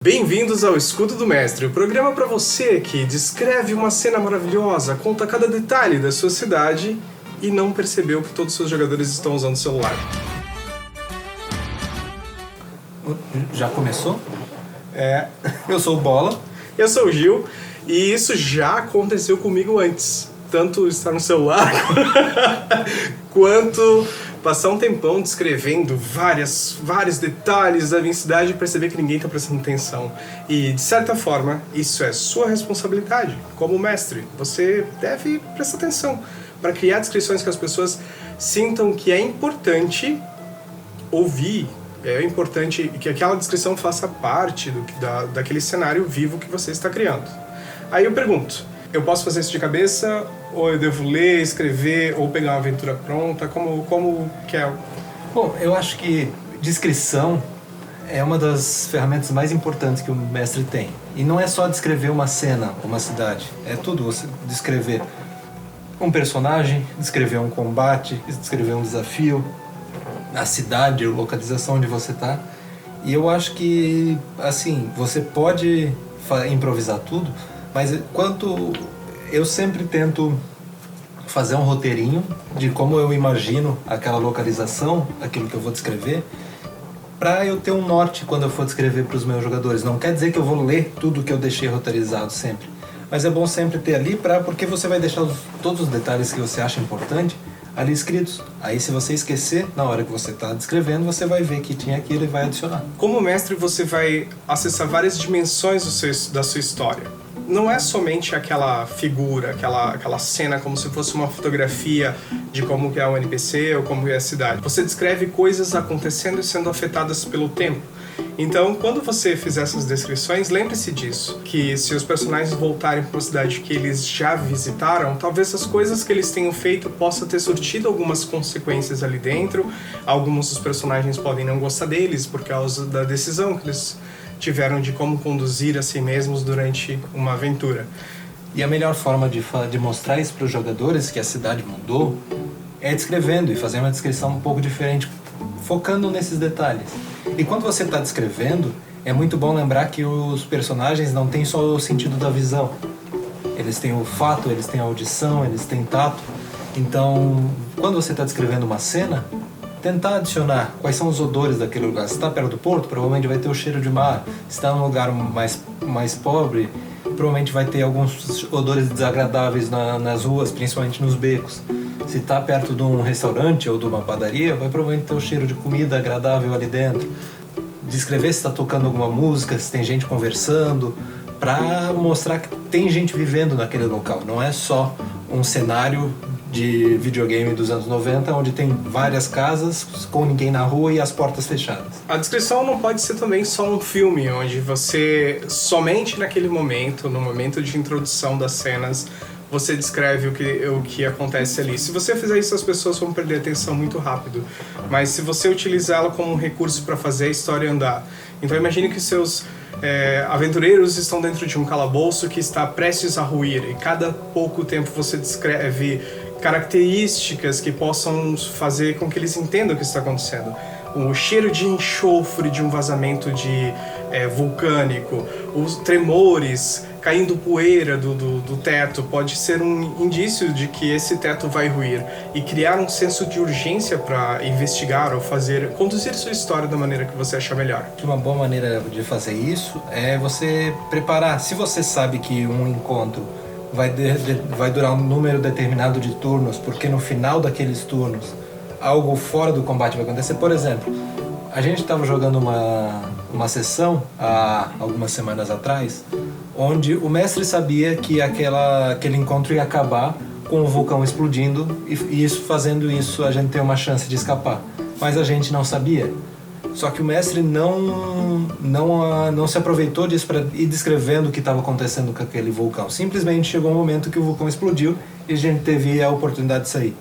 Bem-vindos ao Escudo do Mestre, o programa para você que descreve uma cena maravilhosa, conta cada detalhe da sua cidade e não percebeu que todos os seus jogadores estão usando o celular. Já começou? Eu sou o Bola. Eu sou o Gil e isso já aconteceu comigo antes. Tanto estar no celular quanto passar um tempão descrevendo vários detalhes da minha cidade e perceber que ninguém está prestando atenção. E, de certa forma, isso é sua responsabilidade. Como mestre, você deve prestar atenção para criar descrições que as pessoas sintam que é importante ouvir. É importante que aquela descrição faça parte daquele cenário vivo que você está criando. Aí eu pergunto, eu posso fazer isso de cabeça? Ou eu devo ler, escrever, ou pegar uma aventura pronta? Como que é? Bom, eu acho que descrição é uma das ferramentas mais importantes que o mestre tem. E não é só descrever uma cena, uma cidade. É tudo, você descrever um personagem, descrever um combate, descrever um desafio, a cidade, a localização onde você está. E eu acho que, assim, você pode improvisar tudo, mas eu sempre tento fazer um roteirinho de como eu imagino aquela localização, aquilo que eu vou descrever, para eu ter um norte quando eu for descrever para os meus jogadores. Não quer dizer que eu vou ler tudo que eu deixei roteirizado sempre, mas é bom sempre ter ali porque você vai deixar todos os detalhes que você acha importante ali escritos. Aí se você esquecer, na hora que você está descrevendo, você vai ver que tinha aquilo e vai adicionar. Como mestre, você vai acessar várias dimensões da sua história. Não é somente aquela figura, aquela cena como se fosse uma fotografia de como que é o NPC ou como é a cidade. Você descreve coisas acontecendo e sendo afetadas pelo tempo. Então, quando você fizer essas descrições, lembre-se disso, que se os personagens voltarem para uma cidade que eles já visitaram, talvez as coisas que eles tenham feito possam ter surtido algumas consequências ali dentro. Alguns dos personagens podem não gostar deles por causa da decisão que eles tiveram de como conduzir a si mesmos durante uma aventura. E a melhor forma de mostrar isso para os jogadores, que a cidade mudou, é descrevendo e fazer uma descrição um pouco diferente, focando nesses detalhes. E quando você está descrevendo, é muito bom lembrar que os personagens não têm só o sentido da visão. Eles têm o olfato, eles têm a audição, eles têm tato. Então, quando você está descrevendo uma cena, tentar adicionar quais são os odores daquele lugar. Se está perto do porto, provavelmente vai ter o cheiro de mar. Se está num lugar mais pobre, provavelmente vai ter alguns odores desagradáveis nas ruas, principalmente nos becos. Se está perto de um restaurante ou de uma padaria, vai provavelmente ter o cheiro de comida agradável ali dentro. Descrever se está tocando alguma música, se tem gente conversando, para mostrar que tem gente vivendo naquele local. Não é só um cenário de videogame dos anos 90, onde tem várias casas com ninguém na rua e as portas fechadas. A descrição não pode ser também só um filme, onde você, somente naquele momento, no momento de introdução das cenas, você descreve o que acontece ali. Se você fizer isso, as pessoas vão perder a atenção muito rápido. Mas se você utilizá-la como um recurso para fazer a história andar. Então imagine que seus aventureiros estão dentro de um calabouço que está prestes a ruir. E cada pouco tempo você descreve características que possam fazer com que eles entendam o que está acontecendo. O cheiro de enxofre de um vazamento vulcânico, os tremores caindo poeira do teto pode ser um indício de que esse teto vai ruir, e criar um senso de urgência para investigar ou conduzir sua história da maneira que você achar melhor. Uma boa maneira de fazer isso é você preparar. Se você sabe que um encontro vai durar um número determinado de turnos, porque no final daqueles turnos algo fora do combate vai acontecer. Por exemplo, a gente estava jogando uma sessão há algumas semanas atrás, onde o mestre sabia que aquele encontro ia acabar com o vulcão explodindo e fazendo isso a gente ter uma chance de escapar. Mas a gente não sabia. Só que o mestre não se aproveitou disso para ir descrevendo o que estava acontecendo com aquele vulcão. Simplesmente chegou um momento que o vulcão explodiu e a gente teve a oportunidade de sair.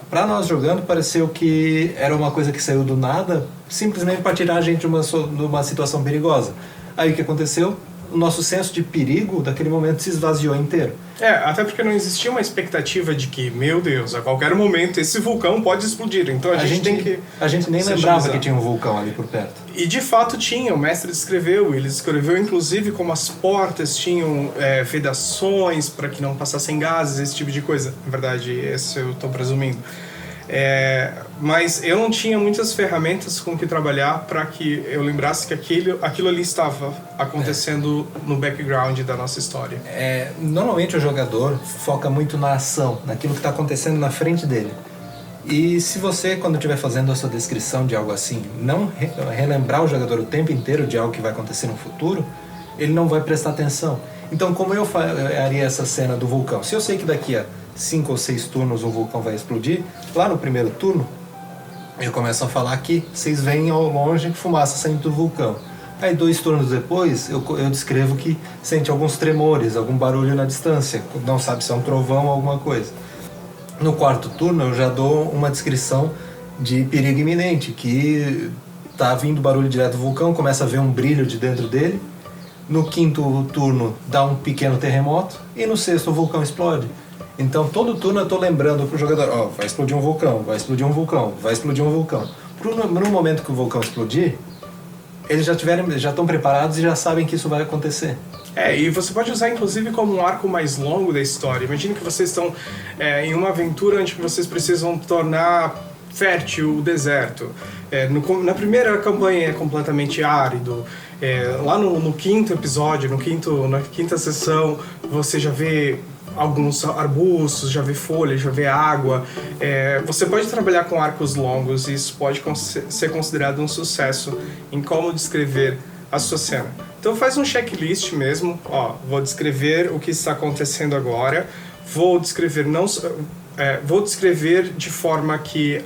Para nós jogando, pareceu que era uma coisa que saiu do nada, simplesmente para tirar a gente de uma situação perigosa. Aí o que aconteceu? o nosso senso de perigo daquele momento se esvaziou inteiro. Até porque não existia uma expectativa de que, meu Deus, a qualquer momento esse vulcão pode explodir. Então a gente tem que... A gente nem lembrava que tinha um vulcão ali por perto. E de fato tinha, o mestre descreveu, ele descreveu inclusive como as portas tinham vedações para que não passassem gases, esse tipo de coisa. Na verdade, esse eu estou presumindo. Mas eu não tinha muitas ferramentas com que trabalhar para que eu lembrasse que aquilo ali estava acontecendo no background da nossa história. Normalmente o jogador foca muito na ação, naquilo que está acontecendo na frente dele. E se você, quando estiver fazendo a sua descrição de algo assim, não relembrar o jogador o tempo inteiro de algo que vai acontecer no futuro, ele não vai prestar atenção. Então, como eu faria essa cena do vulcão? Se eu sei que daqui a 5 ou 6 turnos o vulcão vai explodir, lá no primeiro turno, eu começo a falar que vocês veem ao longe fumaça saindo do vulcão. Aí 2 turnos depois, eu descrevo que sente alguns tremores, algum barulho na distância, não sabe se é um trovão ou alguma coisa. No quarto turno, eu já dou uma descrição de perigo iminente, que tá vindo barulho direto do vulcão, começa a ver um brilho de dentro dele. No quinto turno, dá um pequeno terremoto, e no sexto o vulcão explode. Então, todo turno eu estou lembrando para o jogador, vai explodir um vulcão, vai explodir um vulcão, vai explodir um vulcão. No momento que o vulcão explodir, eles já estão preparados e já sabem que isso vai acontecer. E você pode usar inclusive como um arco mais longo da história. Imagine que vocês estão em uma aventura onde vocês precisam tornar fértil o deserto. Na primeira campanha é completamente árido. Lá no quinto episódio, na quinta sessão, você já vê alguns arbustos, já vê folhas, já vê água. Você pode trabalhar com arcos longos e isso pode ser considerado um sucesso em como descrever a sua cena. Então faz um checklist mesmo, vou descrever o que está acontecendo agora, vou descrever de forma que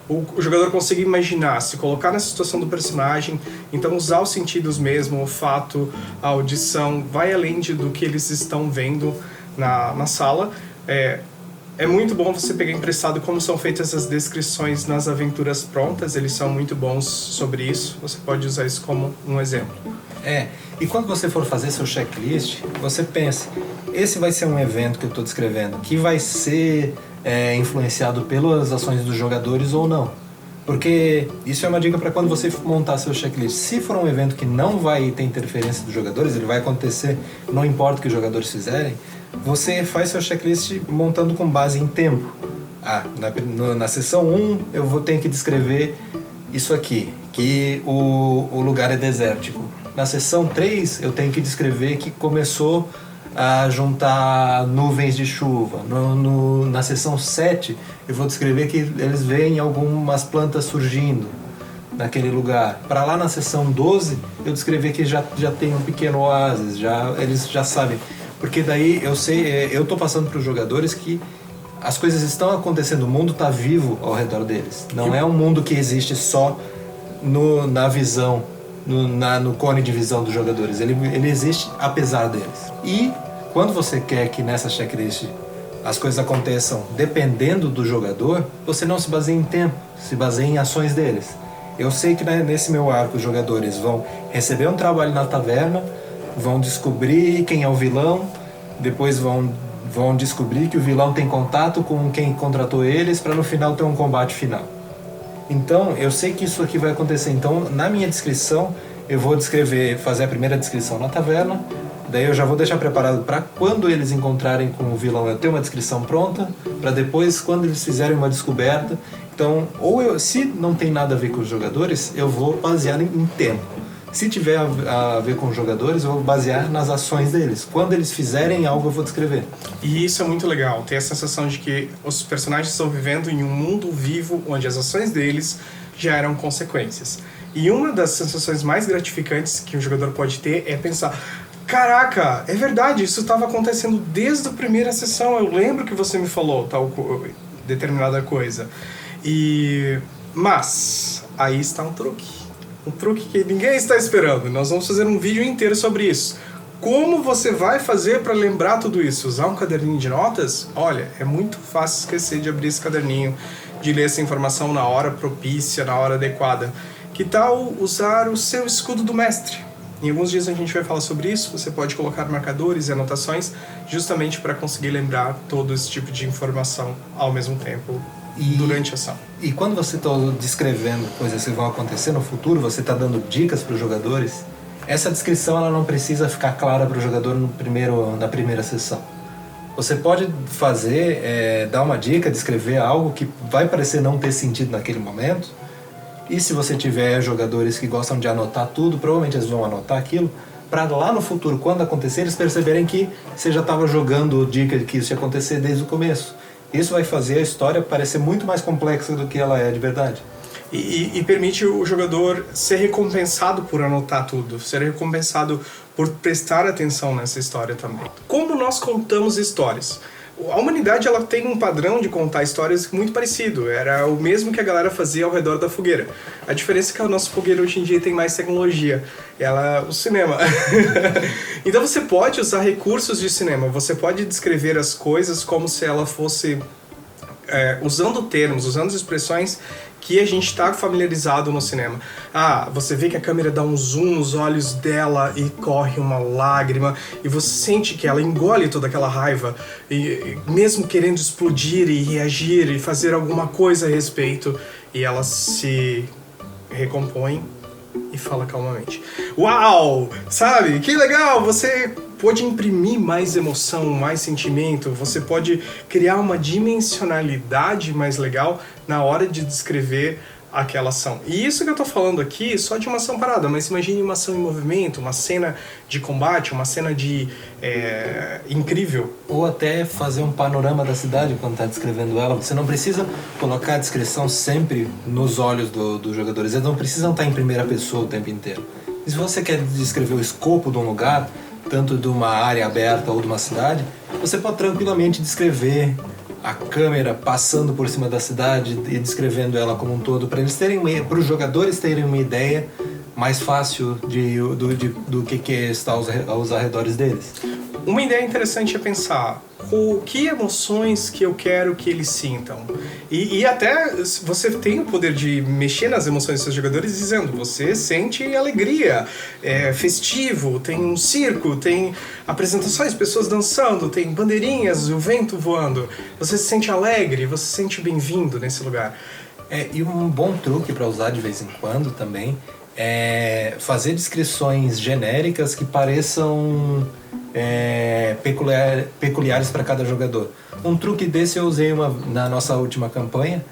o jogador consiga imaginar, se colocar na situação do personagem, então usar os sentidos mesmo, o olfato, a audição, vai além do que eles estão vendo na sala. É muito bom você pegar emprestado como são feitas as descrições nas aventuras prontas, eles são muito bons sobre isso, você pode usar isso como um exemplo. E quando você for fazer seu checklist, você pensa, esse vai ser um evento que eu estou descrevendo, que vai ser influenciado pelas ações dos jogadores ou não. Porque isso é uma dica para quando você montar seu checklist. Se for um evento que não vai ter interferência dos jogadores, ele vai acontecer, não importa o que os jogadores fizerem, você faz seu checklist montando com base em tempo. Na sessão 1 eu ter que descrever isso aqui, que o lugar é desértico. Na sessão 3 eu tenho que descrever que começou a juntar nuvens de chuva. Na sessão 7 eu vou descrever que eles veem algumas plantas surgindo naquele lugar. Para lá na sessão 12 eu descrever que já tem um pequeno oásis, eles já sabem. Porque daí eu estou passando para os jogadores que as coisas estão acontecendo, o mundo está vivo ao redor deles. Não é um mundo que existe só na visão, no cone de visão dos jogadores. Ele existe apesar deles. E quando você quer que nessa checklist as coisas aconteçam dependendo do jogador, você não se baseia em tempo, se baseia em ações deles. Eu sei que nesse meu arco os jogadores vão receber um trabalho na taverna, vão descobrir quem é o vilão, depois vão descobrir que o vilão tem contato com quem contratou eles para no final ter um combate final. Então, eu sei que isso aqui vai acontecer. Então, na minha descrição, eu vou fazer a primeira descrição na taverna, daí eu já vou deixar preparado para quando eles encontrarem com o vilão eu ter uma descrição pronta, para depois, quando eles fizerem uma descoberta. Então, se não tem nada a ver com os jogadores, eu vou basear em tempo. Se tiver a ver com os jogadores, eu vou basear nas ações deles. Quando eles fizerem algo, eu vou descrever. E isso é muito legal, ter a sensação de que os personagens estão vivendo em um mundo vivo onde as ações deles geram consequências. E uma das sensações mais gratificantes que um jogador pode ter é pensar: caraca, é verdade, isso estava acontecendo desde a primeira sessão, eu lembro que você me falou determinada coisa. Mas aí está um truque. Um truque que ninguém está esperando. Nós vamos fazer um vídeo inteiro sobre isso. Como você vai fazer para lembrar tudo isso? Usar um caderninho de notas? Olha, é muito fácil esquecer de abrir esse caderninho, de ler essa informação na hora propícia, na hora adequada. Que tal usar o seu escudo do mestre? Em alguns dias a gente vai falar sobre isso. Você pode colocar marcadores e anotações justamente para conseguir lembrar todo esse tipo de informação ao mesmo tempo durante a ação. E quando você está descrevendo coisas que vão acontecer no futuro, você está dando dicas para os jogadores, essa descrição ela não precisa ficar clara para o jogador na primeira sessão. Você pode dar uma dica, descrever algo que vai parecer não ter sentido naquele momento, e se você tiver jogadores que gostam de anotar tudo, provavelmente eles vão anotar aquilo, para lá no futuro, quando acontecer, eles perceberem que você já estava jogando dica de que isso ia acontecer desde o começo. Isso vai fazer a história parecer muito mais complexa do que ela é de verdade. E permite o jogador ser recompensado por anotar tudo, ser recompensado por prestar atenção nessa história também. Como nós contamos histórias? A humanidade ela tem um padrão de contar histórias muito parecido, era o mesmo que a galera fazia ao redor da fogueira. A diferença é que a nossa fogueira hoje em dia tem mais tecnologia, o cinema. Então você pode usar recursos de cinema, você pode descrever as coisas como se ela fosse usando termos, usando expressões que a gente está familiarizado no cinema. Você vê que a câmera dá um zoom nos olhos dela e corre uma lágrima, e você sente que ela engole toda aquela raiva, e mesmo querendo explodir e reagir e fazer alguma coisa a respeito, e ela se recompõe e fala calmamente. Uau! Sabe? Que legal! Você pode imprimir mais emoção, mais sentimento, você pode criar uma dimensionalidade mais legal na hora de descrever aquela ação. E isso que eu tô falando aqui só de uma ação parada, mas imagine uma ação em movimento, uma cena de combate, uma cena de incrível. Ou até fazer um panorama da cidade quando está descrevendo ela. Você não precisa colocar a descrição sempre nos olhos dos jogadores, eles não precisam estar em primeira pessoa o tempo inteiro. E se você quer descrever o escopo de um lugar, tanto de uma área aberta ou de uma cidade, você pode tranquilamente descrever a câmera passando por cima da cidade e descrevendo ela como um todo, para os jogadores terem uma ideia mais fácil do que está aos arredores deles. Uma ideia interessante é pensar que emoções que eu quero que eles sintam. E até você tem o poder de mexer nas emoções dos seus jogadores dizendo, você sente alegria, é festivo, tem um circo, tem apresentações, pessoas dançando, tem bandeirinhas, o vento voando. Você se sente alegre, você se sente bem-vindo nesse lugar. E um bom truque para usar de vez em quando também é fazer descrições genéricas que pareçam peculiares para cada jogador. Um truque desse eu usei na nossa última campanha,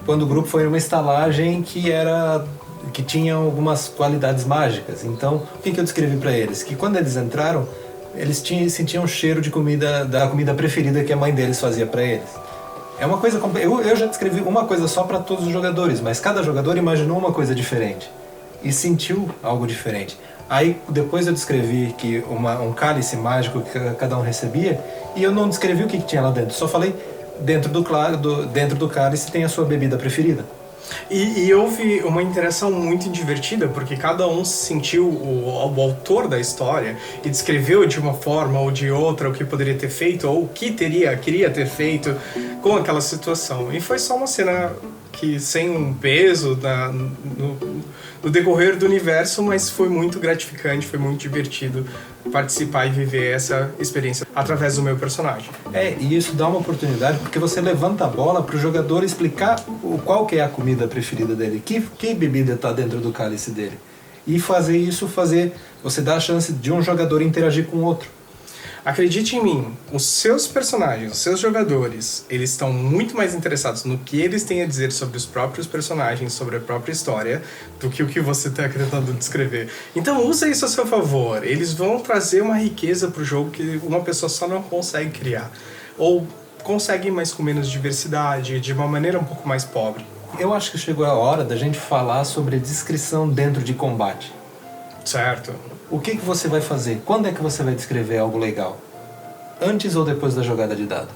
quando o grupo foi numa estalagem que tinha algumas qualidades mágicas. Então, o que eu descrevi para eles? Que quando eles entraram, eles sentiam o cheiro de da comida preferida que a mãe deles fazia para eles. É uma coisa eu já descrevi uma coisa só para todos os jogadores, mas cada jogador imaginou uma coisa diferente e sentiu algo diferente. Aí depois eu descrevi que um cálice mágico que cada um recebia, e eu não descrevi o que tinha lá dentro, só falei dentro do cálice tem a sua bebida preferida. E houve uma interação muito divertida, porque cada um sentiu o autor da história e descreveu de uma forma ou de outra o que poderia ter feito ou o que queria ter feito com aquela situação. E foi só uma cena que sem um peso no decorrer do universo, mas foi muito gratificante, foi muito divertido participar e viver essa experiência através do meu personagem. E isso dá uma oportunidade, porque você levanta a bola para o jogador explicar qual que é a comida preferida dele, que bebida está dentro do cálice dele. E você dá a chance de um jogador interagir com o outro. Acredite em mim, os seus personagens, os seus jogadores, eles estão muito mais interessados no que eles têm a dizer sobre os próprios personagens, sobre a própria história, do que o que você está tentando descrever. Então usa isso a seu favor, eles vão trazer uma riqueza para o jogo que uma pessoa só não consegue criar. Ou consegue, mas com menos diversidade, de uma maneira um pouco mais pobre. Eu acho que chegou a hora da gente falar sobre descrição dentro de combate. Certo. O que você vai fazer? Quando é que você vai descrever algo legal? Antes ou depois da jogada de dado?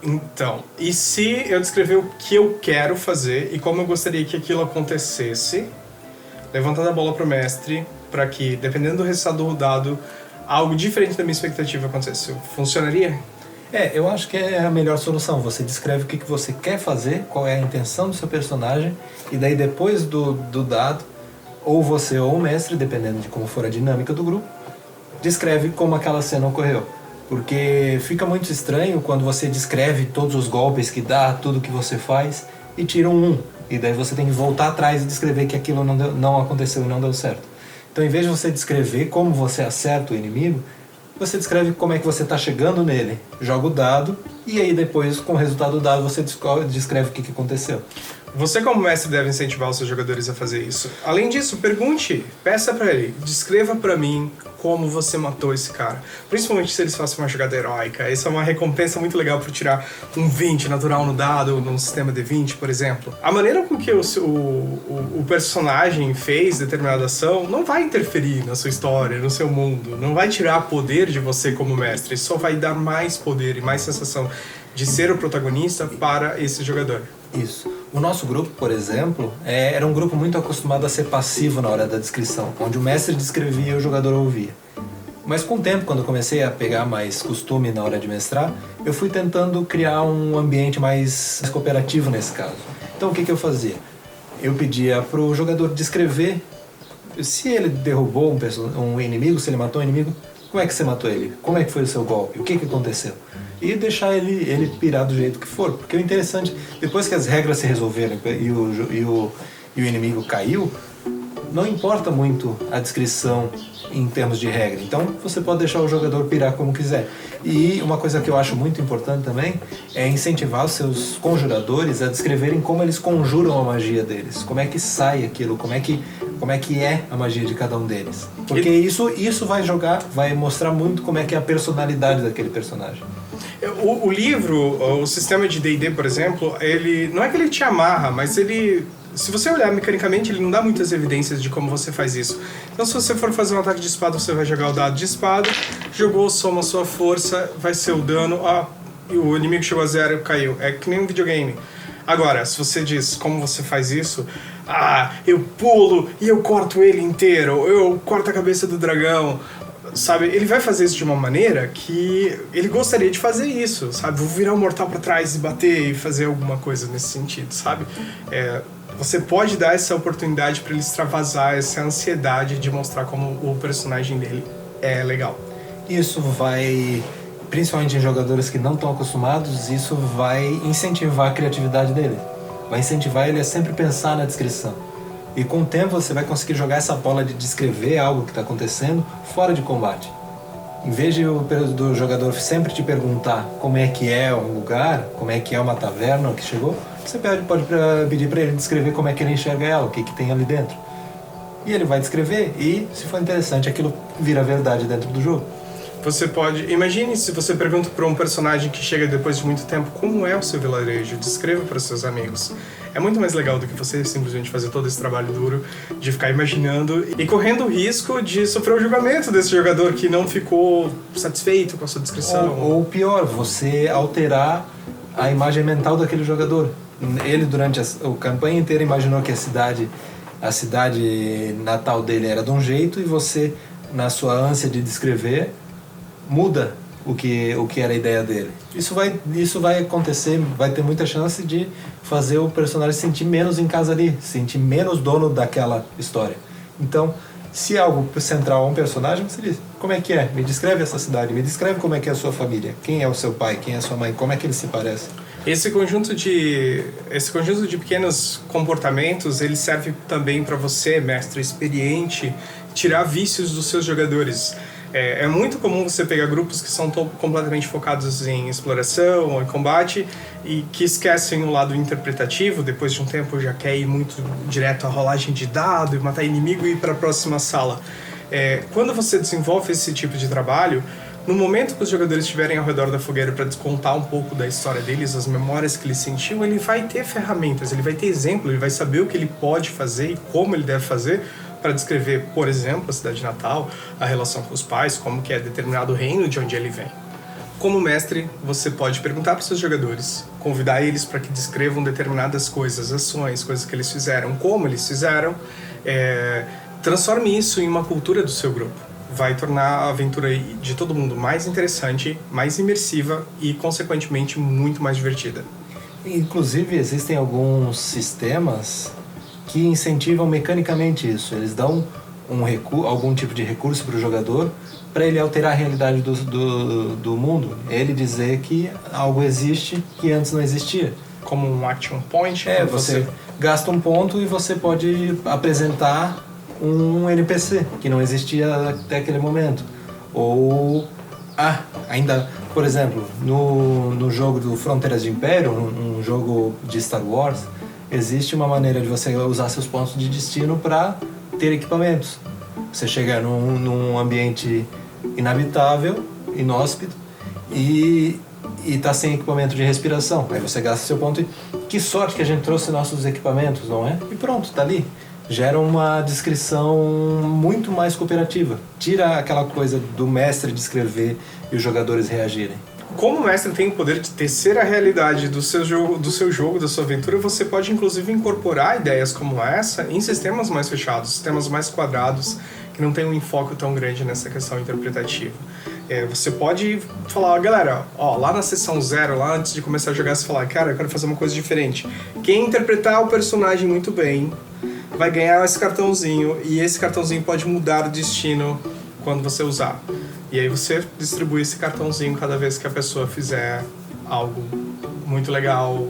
Então, e se eu descrever o que eu quero fazer e como eu gostaria que aquilo acontecesse, levantando a bola pro mestre, para que, dependendo do resultado do dado, algo diferente da minha expectativa acontecesse. Funcionaria? Eu acho que é a melhor solução. Você descreve o que você quer fazer, qual é a intenção do seu personagem, e daí depois do dado, ou você ou o mestre, dependendo de como for a dinâmica do grupo, descreve como aquela cena ocorreu. Porque fica muito estranho quando você descreve todos os golpes que dá, tudo que você faz, e tira um. E daí você tem que voltar atrás e descrever que aquilo não aconteceu e não deu certo. Então, em vez de você descrever como você acerta o inimigo, você descreve como é que você está chegando nele, joga o dado, e aí depois, com o resultado do dado, você descreve o que aconteceu. Você, como mestre, deve incentivar os seus jogadores a fazer isso. Além disso, pergunte, peça pra ele, descreva pra mim como você matou esse cara. Principalmente se eles fazem uma jogada heróica. Isso é uma recompensa muito legal por tirar um 20 natural no dado, num sistema de 20, por exemplo. A maneira com que o personagem fez determinada ação não vai interferir na sua história, no seu mundo. Não vai tirar poder de você como mestre. Só vai dar mais poder e mais sensação de ser o protagonista para esse jogador. Isso. O nosso grupo, por exemplo, era um grupo muito acostumado a ser passivo na hora da descrição, onde o mestre descrevia e o jogador ouvia. Mas com o tempo, quando eu comecei a pegar mais costume na hora de mestrar, eu fui tentando criar um ambiente mais cooperativo nesse caso. Então o que eu fazia? Eu pedia para o jogador descrever se ele derrubou um inimigo, se ele matou um inimigo, como é que você matou ele? Como é que foi o seu golpe? O que aconteceu? E deixar ele pirar do jeito que for. Porque o interessante, depois que as regras se resolveram e o inimigo caiu, não importa muito a descrição em termos de regra. Então você pode deixar o jogador pirar como quiser. E uma coisa que eu acho muito importante também é incentivar os seus conjuradores a descreverem como eles conjuram a magia deles. Como é que sai aquilo, como é que é a magia de cada um deles. Porque isso vai mostrar muito como é que é a personalidade daquele personagem. O livro, o sistema de D&D, por exemplo, ele não é que ele te amarra, mas ele, se você olhar mecanicamente, ele não dá muitas evidências de como você faz isso. Então, se você for fazer um ataque de espada, você vai jogar o dado de espada, jogou, soma a sua força, vai ser o dano, e o inimigo chegou a 0 e caiu. É que nem um videogame. Agora, se você diz como você faz isso, eu pulo e eu corto ele inteiro, eu corto a cabeça do dragão, sabe? Ele vai fazer isso de uma maneira que ele gostaria de fazer isso, sabe? Vou virar um mortal pra trás e bater e fazer alguma coisa nesse sentido, sabe? Você pode dar essa oportunidade para ele extravasar essa ansiedade de mostrar como o personagem dele é legal. Isso vai, principalmente em jogadores que não estão acostumados, isso vai incentivar a criatividade dele. Vai incentivar ele a sempre pensar na descrição. E com o tempo você vai conseguir jogar essa bola de descrever algo que está acontecendo fora de combate. Em vez do jogador sempre te perguntar como é que é um lugar, como é que é uma taverna que chegou, você pode pedir para ele descrever como é que ele enxerga ela, o que tem ali dentro. E ele vai descrever e, se for interessante, aquilo vira verdade dentro do jogo. Você pode... Imagine se você pergunta para um personagem que chega depois de muito tempo como é o seu vilarejo, descreva para os seus amigos. É muito mais legal do que você simplesmente fazer todo esse trabalho duro de ficar imaginando e correndo o risco de sofrer o julgamento desse jogador que não ficou satisfeito com a sua descrição. Ou pior, você alterar a imagem mental daquele jogador. Ele, durante a campanha inteira, imaginou que a cidade natal dele era de um jeito e você, na sua ânsia de descrever, muda o que era a ideia dele. Isso vai acontecer, vai ter muita chance de fazer o personagem sentir menos em casa ali, sentir menos dono daquela história. Então, se algo central a um personagem, você diz, como é que é? Me descreve essa cidade, me descreve como é que é a sua família, quem é o seu pai, quem é a sua mãe, como é que eles se parecem. Esse conjunto de pequenos comportamentos, ele serve também para você, mestre experiente, tirar vícios dos seus jogadores. É muito comum você pegar grupos que são completamente focados em exploração ou em combate e que esquecem o lado interpretativo, depois de um tempo já quer ir muito direto à rolagem de dado e matar inimigo e ir para a próxima sala. Quando você desenvolve esse tipo de trabalho, no momento que os jogadores estiverem ao redor da fogueira para descontar um pouco da história deles, as memórias que ele sentiu, ele vai ter ferramentas, ele vai ter exemplo, ele vai saber o que ele pode fazer e como ele deve fazer para descrever, por exemplo, a cidade natal, a relação com os pais, como que é determinado reino de onde ele vem. Como mestre, você pode perguntar para os seus jogadores, convidar eles para que descrevam determinadas coisas, ações, coisas que eles fizeram, como eles fizeram, transforme isso em uma cultura do seu grupo. Vai tornar a aventura de todo mundo mais interessante, mais imersiva e, consequentemente, muito mais divertida. Inclusive, existem alguns sistemas que incentivam mecanicamente isso. Eles dão algum tipo de recurso para o jogador para ele alterar a realidade do mundo. Ele dizer que algo existe que antes não existia. Como um action point? Você gasta um ponto e você pode apresentar um NPC que não existia até aquele momento. Ou, ainda, por exemplo, no jogo do Fronteiras de Império, um jogo de Star Wars, existe uma maneira de você usar seus pontos de destino para ter equipamentos. Você chega num ambiente inabitável, inóspito, e está sem equipamento de respiração. Aí você gasta seu ponto e que sorte que a gente trouxe nossos equipamentos, não é? E pronto, está ali. Gera uma descrição muito mais cooperativa. Tira aquela coisa do mestre descrever e os jogadores reagirem. Como o mestre tem o poder de tecer a realidade do seu jogo, da sua aventura, você pode inclusive incorporar ideias como essa em sistemas mais fechados, sistemas mais quadrados, que não tem um enfoque tão grande nessa questão interpretativa. Você pode falar, galera, lá na sessão 0, lá antes de começar a jogar, você falar, cara, eu quero fazer uma coisa diferente. Quem interpretar o personagem muito bem vai ganhar esse cartãozinho, e esse cartãozinho pode mudar o destino quando você usar. E aí você distribui esse cartãozinho cada vez que a pessoa fizer algo muito legal.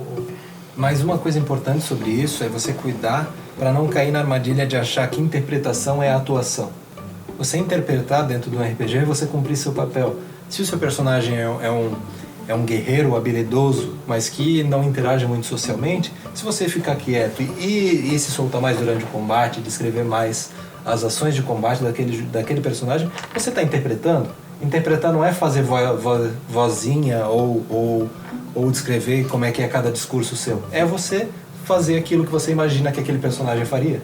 Mas uma coisa importante sobre isso é você cuidar para não cair na armadilha de achar que interpretação é atuação. Você interpretar dentro do RPG é você cumprir seu papel. Se o seu personagem é um guerreiro habilidoso, mas que não interage muito socialmente, se você ficar quieto e se soltar mais durante o combate, descrever mais as ações de combate daquele personagem, você está interpretando. Interpretar não é fazer vozinha ou descrever como é que é cada discurso seu. É você fazer aquilo que você imagina que aquele personagem faria.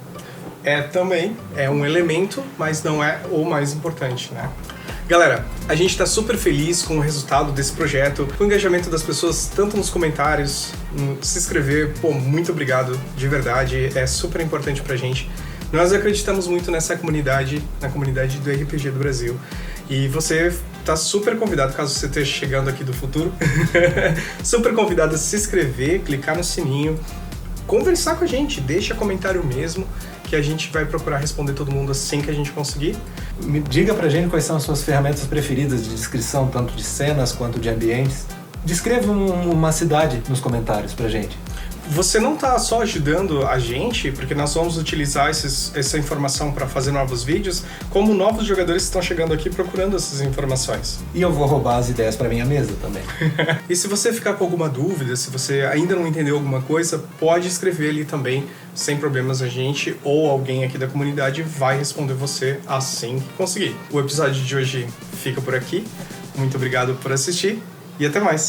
Também é um elemento, mas não é o mais importante, né? Galera, a gente está super feliz com o resultado desse projeto, com o engajamento das pessoas, tanto nos comentários, se inscrever. Muito obrigado, de verdade, é super importante pra gente. Nós acreditamos muito nessa comunidade, na comunidade do RPG do Brasil. E você está super convidado, caso você esteja chegando aqui do futuro, super convidado a se inscrever, clicar no sininho, conversar com a gente, deixa comentário mesmo, que a gente vai procurar responder todo mundo assim que a gente conseguir. Diga pra gente quais são as suas ferramentas preferidas de descrição, tanto de cenas quanto de ambientes. Descreva uma cidade nos comentários pra gente. Você não está só ajudando a gente, porque nós vamos utilizar essa informação para fazer novos vídeos, como novos jogadores estão chegando aqui procurando essas informações. E eu vou roubar as ideias para minha mesa também. E se você ficar com alguma dúvida, se você ainda não entendeu alguma coisa, pode escrever ali também, sem problemas. A gente ou alguém aqui da comunidade vai responder você assim que conseguir. O episódio de hoje fica por aqui. Muito obrigado por assistir e até mais!